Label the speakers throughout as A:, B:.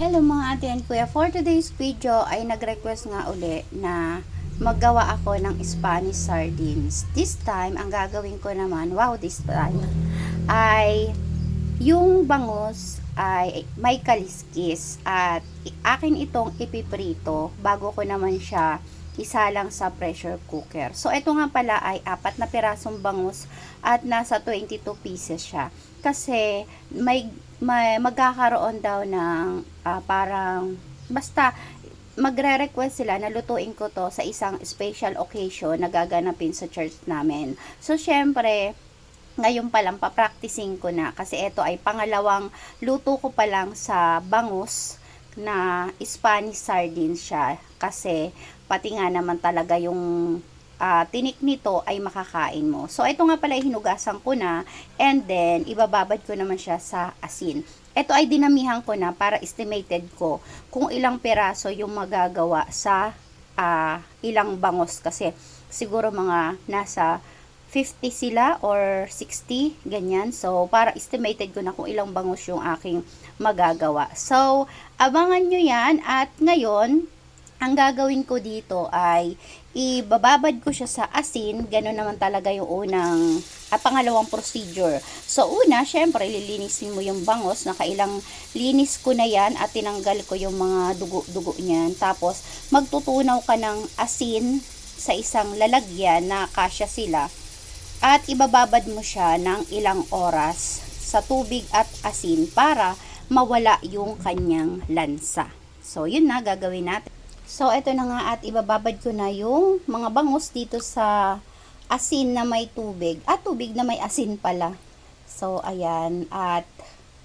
A: Hello mga ate and kuya, for today's video ay nag-request nga uli na maggawa ako ng Spanish sardines. This time, ang gagawin ko naman, this time, ay yung bangus ay may kaliskis at akin itong ipiprito bago ko naman siya isalang sa pressure cooker. So, ito nga pala ay 4 na pirasong bangus at nasa 22 pieces siya. Kasi, magkakaroon daw ng parang, basta, magre-request sila na lutuin ko to sa isang special occasion na gaganapin sa church namin. So, syempre, ngayon pa lang papracticing ko na kasi ito ay pangalawang luto ko pa lang sa bangus na Spanish sardines siya kasi pati nga naman talaga yung tinik nito ay makakain mo. So, ito nga pala hinugasan ko na and then ibababad ko naman siya sa asin. Ito ay dinamihan ko na para estimated ko kung ilang peraso yung magagawa sa ilang bangus kasi siguro mga nasa 50 sila or 60, ganyan. So, para estimated ko na kung ilang bangus yung aking magagawa. So, abangan nyo yan. At ngayon, ang gagawin ko dito ay ibababad ko siya sa asin. Ganun naman talaga yung unang pangalawang procedure. So, una, syempre, lilinisin mo yung bangus. Nakailang linis ko na yan at tinanggal ko yung mga dugo-dugo niyan. Tapos, magtutunaw ka ng asin sa isang lalagyan na kasya sila. At ibababad mo siya ng ilang oras sa tubig at asin para mawala yung kanyang lansa. So, yun na gagawin natin. So, ito na nga at ibababad ko na yung mga bangus dito sa asin na may tubig. Tubig na may asin pala. So, ayan. At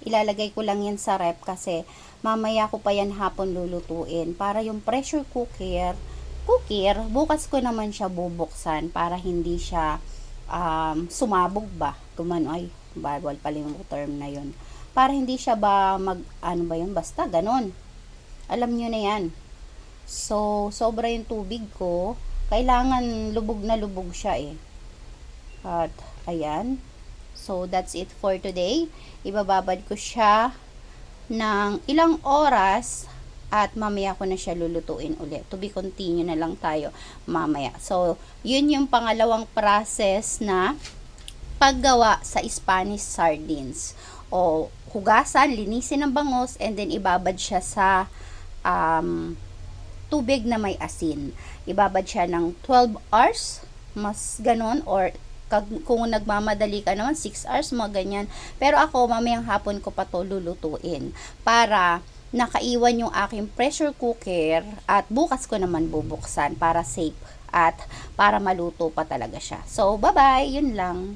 A: ilalagay ko lang yan sa rep kasi mamaya ko pa yan hapon lulutuin. Para yung pressure cooker, bukas ko naman siya bubuksan para hindi siya sumabog ba? Gumano, ay, bawal pala yung term na yun. Para hindi siya ba basta ganon. Alam nyo na yan. So, sobra yung tubig ko. Kailangan lubog na lubog siya eh. At, ayan. So, that's it for today. Ibababad ko siya ng ilang oras at mamaya ko na siya lulutuin ulit. To be continue na lang tayo mamaya. So, yun yung pangalawang process na paggawa sa Spanish sardines. O, hugasan, linisin ng bangus, and then ibabad siya sa tubig na may asin. Ibabad siya ng 12 hours, mas ganon, or kung nagmamadali ka naman, 6 hours, mga ganyan. Pero ako, mamayang hapon ko pa to lulutuin para nakaiwan yung aking pressure cooker at bukas ko naman bubuksan para safe at para maluto pa talaga siya. So, bye-bye! Yun lang.